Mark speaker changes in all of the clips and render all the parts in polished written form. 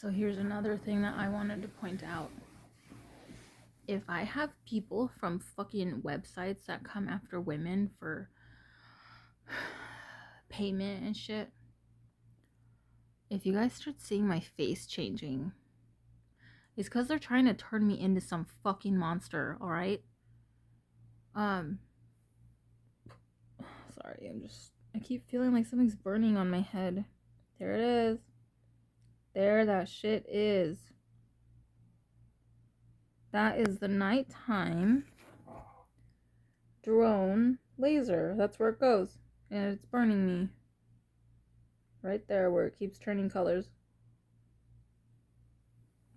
Speaker 1: So here's another thing that I wanted to point out. If I have people from fucking websites that come after women for payment and shit, if you guys start seeing my face changing, it's because they're trying to turn me into some fucking monster, alright? Sorry, I keep feeling like something's burning on my head. There it is. There that shit is. That is the nighttime drone laser. That's where it goes. And it's burning me. Right there where it keeps turning colors.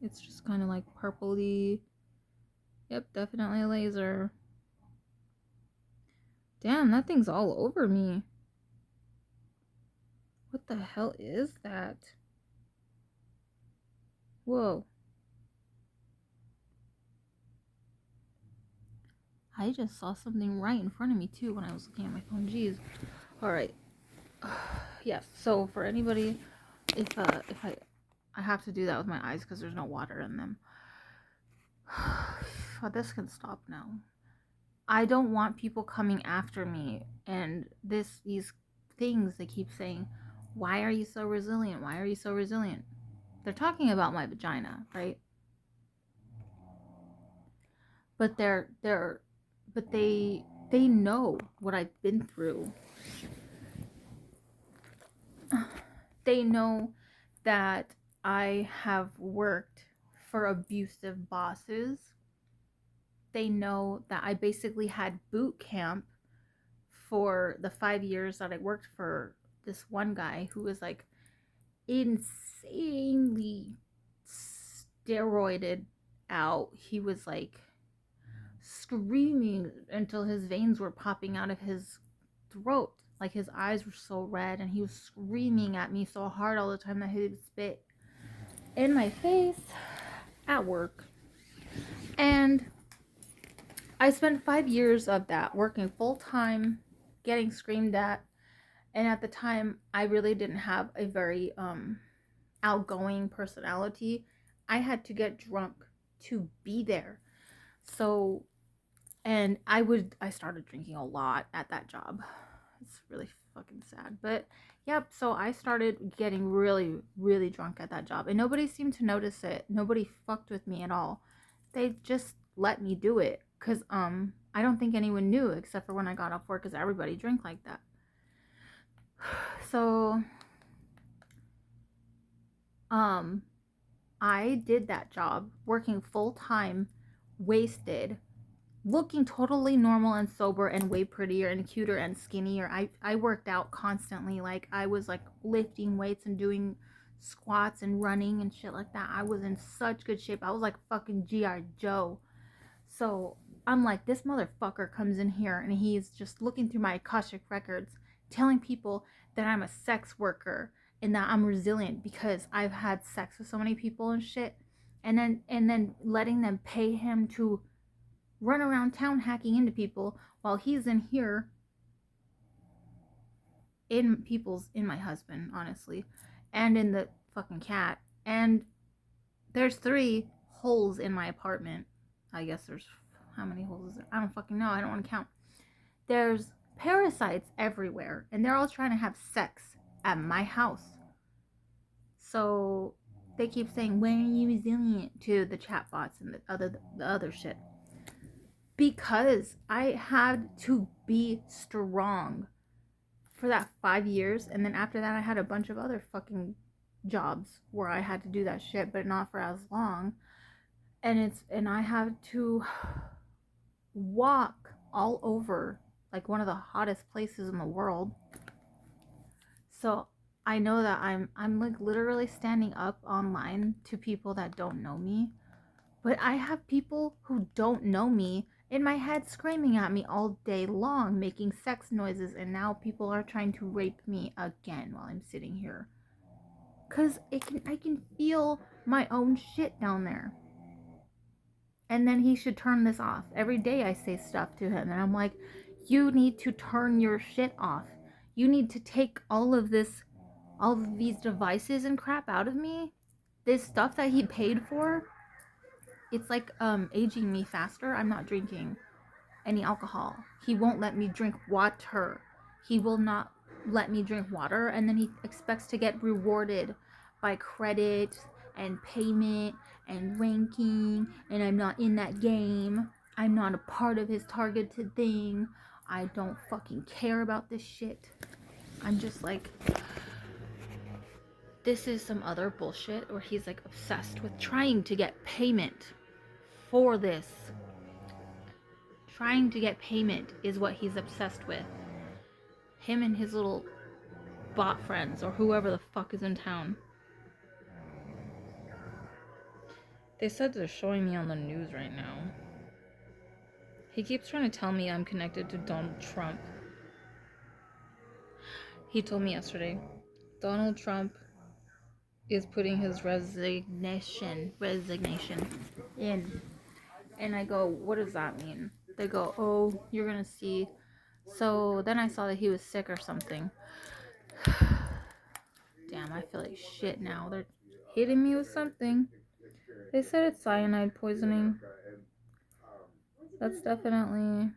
Speaker 1: It's just kind of like purpley. Yep, definitely a laser. Damn, that thing's all over me. What the hell is that? Whoa. I just saw something right in front of me too when I was looking at my phone. Jeez. Alright. Yes, so for anybody, if I have to do that with my eyes because there's no water in them. This can stop now. I don't want people coming after me and these things they keep saying, why are you so resilient? Why are you so resilient? They're talking about my vagina, right? But they know what I've been through. They know that I have worked for abusive bosses. They know that I basically had boot camp for the 5 years that I worked for this one guy who was like insanely steroided out. He was like screaming until his veins were popping out of his throat. Like his eyes were so red, and he was screaming at me so hard all the time that he would spit in my face at work. And I spent 5 years of that working full time, getting screamed at. And at the time, I really didn't have a very outgoing personality. I had to get drunk to be there. So, and I started drinking a lot at that job. It's really fucking sad. But yep, so I started getting really, really drunk at that job. And nobody seemed to notice it. Nobody fucked with me at all. They just let me do it. Because I don't think anyone knew except for when I got off work, because everybody drank like that. So I did that job working full time, wasted, looking totally normal and sober and way prettier and cuter and skinnier. I worked out constantly. Like I was like lifting weights and doing squats and running and shit like that. I was in such good shape. I was like fucking G.I. Joe. So I'm like, this motherfucker comes in here and he's just looking through my Akashic records, telling people that I'm a sex worker and that I'm resilient because I've had sex with so many people and shit. And then letting them pay him to run around town hacking into people while he's in here in my husband, honestly, and in the fucking cat. And there's 3 holes in my apartment. I guess there's, how many holes is there? I don't fucking know. I don't want to count. There's parasites everywhere, and they're all trying to have sex at my house. So they keep saying, when are you resilient, to the chatbots and the other shit. Because I had to be strong for that 5 years, and then after that I had a bunch of other fucking jobs where I had to do that shit, but not for as long. And I had to walk all over like one of the hottest places in the world. So I know that I'm like literally standing up online to people that don't know me. But I have people who don't know me in my head screaming at me all day long, making sex noises, and now people are trying to rape me again while I'm sitting here. Cause I can feel my own shit down there. And then he should turn this off. Every day I say stuff to him, and I'm like, you need to turn your shit off. You need to take all of these devices and crap out of me. this stuff that he paid for, it's like aging me faster. I'm not drinking any alcohol. He won't let me drink water. He will not let me drink water, and then he expects to get rewarded by credit and payment and ranking, and I'm not in that game. I'm not a part of his targeted thing. I don't fucking care about this shit. I'm just like, this is some other bullshit where he's like obsessed with trying to get payment for this. Trying to get payment is what he's obsessed with. Him and his little bot friends or whoever the fuck is in town. They said they're showing me on the news right now. He keeps trying to tell me I'm connected to Donald Trump. He told me yesterday, Donald Trump is putting his resignation in. And I go, what does that mean? They go, oh, you're gonna see. So then I saw that he was sick or something. Damn, I feel like shit now. They're hitting me with something. They said it's cyanide poisoning. That's definitely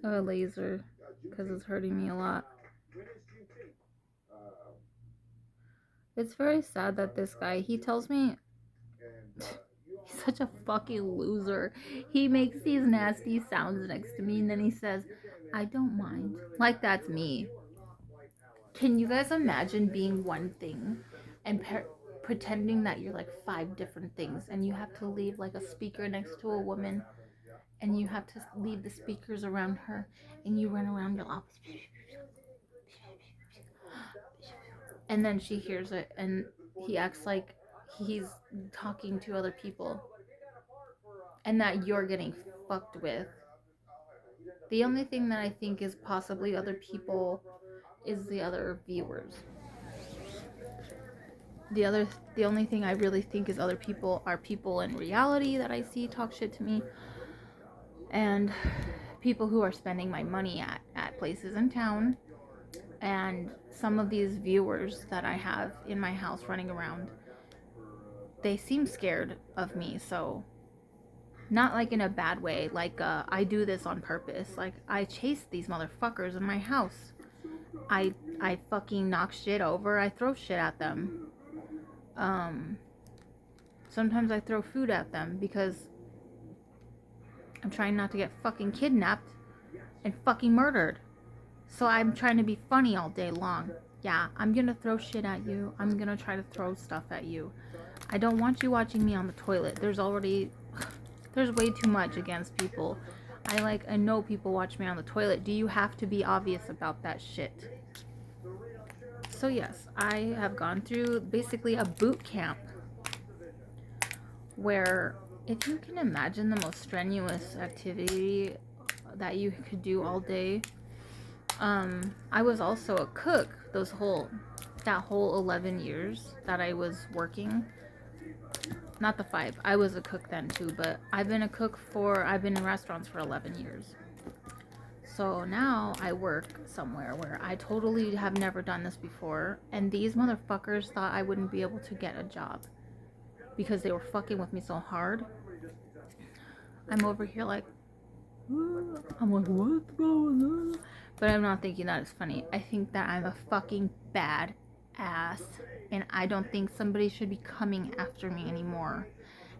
Speaker 1: a laser because it's hurting me a lot. It's very sad that this guy, he tells me he's such a fucking loser. He makes these nasty sounds next to me and then he says, I don't mind. Like that's me. Can you guys imagine being one thing and pretending that you're like 5 different things, and you have to leave like a speaker next to a woman, and you have to leave the speakers around her, and you run around your office, and then she hears it and he acts like he's talking to other people and that you're getting fucked with. The only thing that I think is possibly other people is the other viewers. The only thing I really think is other people are people in reality that I see talk shit to me, and people who are spending my money at places in town, and some of these viewers that I have in my house running around. They seem scared of me, so not like in a bad way, like I do this on purpose. Like I chase these motherfuckers in my house. I fucking knock shit over. I throw shit at them. Sometimes I throw food at them because I'm trying not to get fucking kidnapped and fucking murdered. So I'm trying to be funny all day long. Yeah, I'm gonna throw shit at you. I'm gonna try to throw stuff at you. I don't want you watching me on the toilet. There's way too much against people. I know people watch me on the toilet. Do you have to be obvious about that shit? So yes, I have gone through basically a boot camp where, if you can imagine the most strenuous activity that you could do all day, I was also a cook that whole 11 years that I was working. Not the 5. I was a cook then too, but I've been in restaurants for 11 years. So now I work somewhere where I totally have never done this before, and these motherfuckers thought I wouldn't be able to get a job because they were fucking with me so hard. I'm over here like, I'm like, what's going on? But I'm not thinking that it's funny. I think that I'm a fucking bad ass, and I don't think somebody should be coming after me anymore.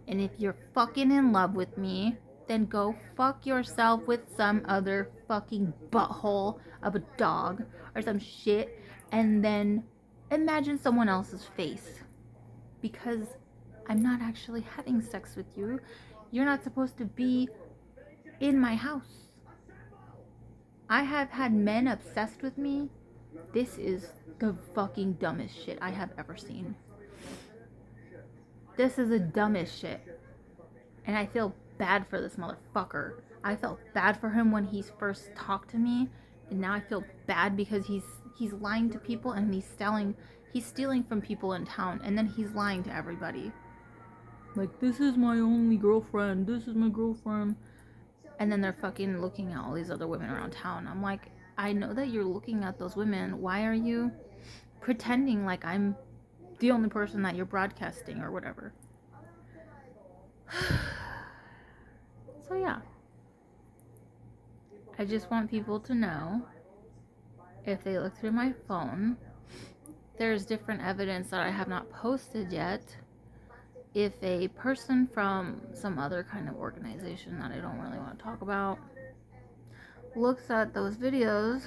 Speaker 1: And if you're fucking in love with me, then go fuck yourself with some other fucking butthole of a dog or some shit, and then imagine someone else's face. Because I'm not actually having sex with you. You're not supposed to be in my house. I have had men obsessed with me. This is the fucking dumbest shit I have ever seen. This is the dumbest shit. And I feel bad for this motherfucker. I felt bad for him when he first talked to me, and now I feel bad because he's lying to people, and he's stealing from people in town, and then he's lying to everybody. Like, this is my only girlfriend. This is my girlfriend. And then they're fucking looking at all these other women around town. I'm like, I know that you're looking at those women. Why are you pretending like I'm the only person that you're broadcasting or whatever. So yeah, I just want people to know, if they look through my phone, there's different evidence that I have not posted yet. If a person from some other kind of organization that I don't really want to talk about looks at those videos,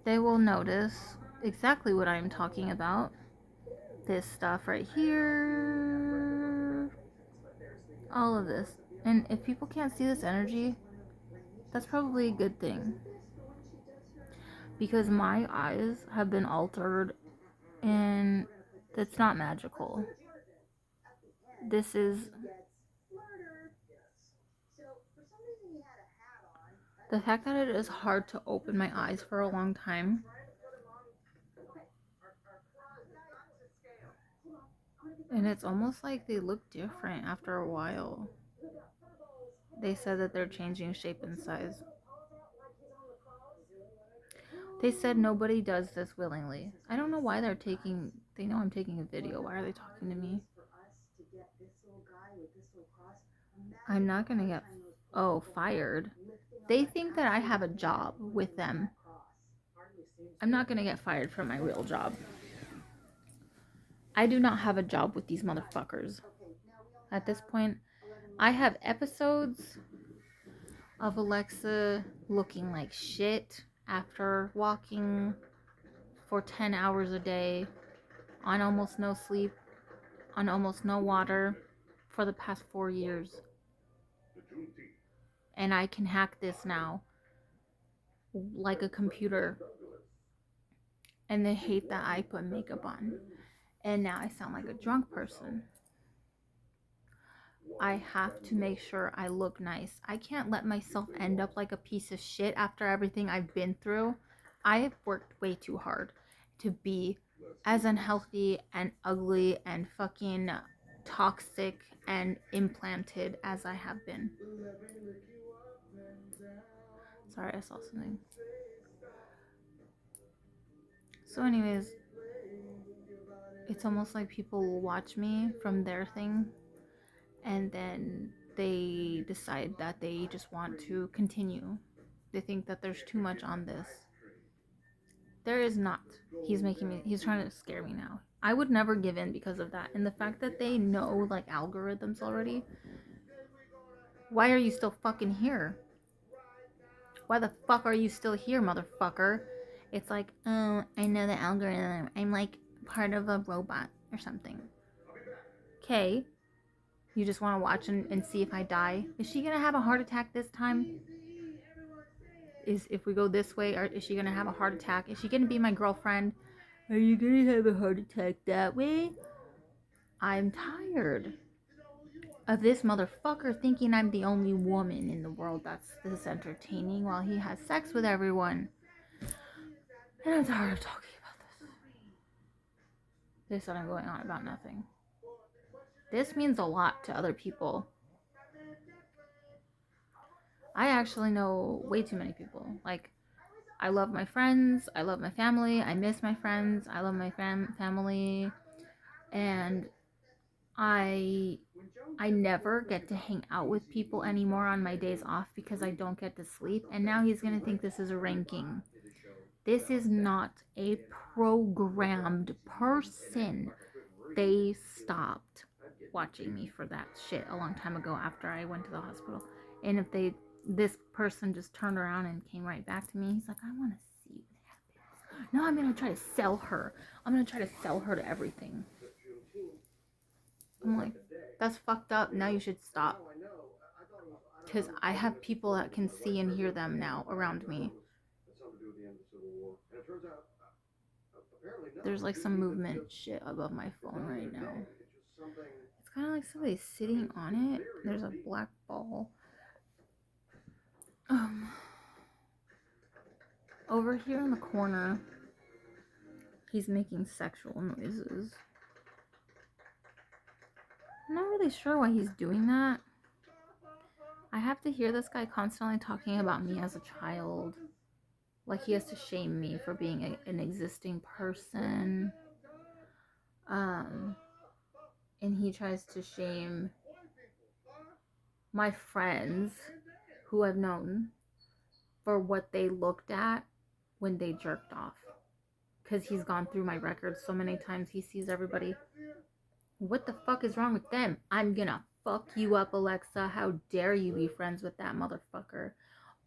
Speaker 1: they will notice exactly what I'm talking about. This stuff right here, all of this. And if people can't see this energy, that's probably a good thing, because my eyes have been altered, and that's not magical. This is the fact that it is hard to open my eyes for a long time. And it's almost like they look different after a while. They said that they're changing shape and size. They said nobody does this willingly. I don't know why they know I'm taking a video. Why are they talking to me? I'm not gonna get, fired. They think that I have a job with them. I'm not gonna get fired from my real job. I do not have a job with these motherfuckers. At this point, I have episodes of Alexa looking like shit after walking for 10 hours a day, on almost no sleep, on almost no water, for the past 4 years. And I can hack this now like a computer. And they hate that I put makeup on. And now I sound like a drunk person. I have to make sure I look nice. I can't let myself end up like a piece of shit after everything I've been through. I have worked way too hard to be as unhealthy and ugly and fucking toxic and implanted as I have been. Sorry, I saw something. So anyways, it's almost like people will watch me from their thing, and then they decide that they just want to continue. They think that there's too much on this. There is not. He's trying to scare me now. I would never give in because of that. And the fact that they know like algorithms already. Why are you still fucking here? Why the fuck are you still here, motherfucker? It's like, oh, I know the algorithm. I'm like part of a robot or something. Okay. You just want to watch and see if I die? Is she gonna have a heart attack this time? If we go this way, or is she gonna have a heart attack? Is she gonna be my girlfriend? Are you gonna have a heart attack that way? I'm tired of this motherfucker thinking I'm the only woman in the world that's this entertaining while he has sex with everyone. And I'm tired of talking about this. They said I'm going on about nothing. This means a lot to other people. I actually know way too many people. Like, I love my friends. I love my family. I miss my friends. I love my family. And I never get to hang out with people anymore on my days off because I don't get to sleep. And now he's going to think this is a ranking. This is not a programmed person. They stopped watching me for that shit a long time ago after I went to the hospital. And if this person just turned around and came right back to me, he's like, I want to see what happens. No, I'm going to try to sell her. I'm going to try to sell her to everything. I'm like, that's fucked up. Now you should stop. Because I have people that can see and hear them now around me. There's like some movement shit above my phone right now. It's kind of like somebody's sitting on it. There's a black ball. Over here in the corner, he's making sexual noises. I'm not really sure why he's doing that. I have to hear this guy constantly talking about me as a child. Like he has to shame me for being an existing person. Um, and he tries to shame my friends who I've known for what they looked at when they jerked off. Because he's gone through my records so many times, he sees everybody. What the fuck is wrong with them? I'm gonna fuck you up, Alexa. How dare you be friends with that motherfucker?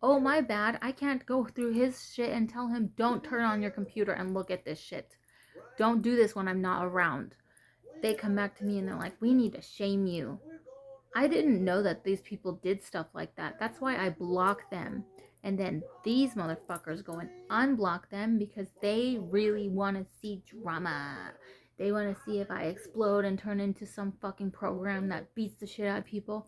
Speaker 1: Oh, my bad. I can't go through his shit and tell him, don't turn on your computer and look at this shit. Don't do this when I'm not around. They come back to me and they're like, we need to shame you. I didn't know that these people did stuff like that. That's why I block them. And then these motherfuckers go and unblock them because they really want to see drama. They want to see if I explode and turn into some fucking program that beats the shit out of people.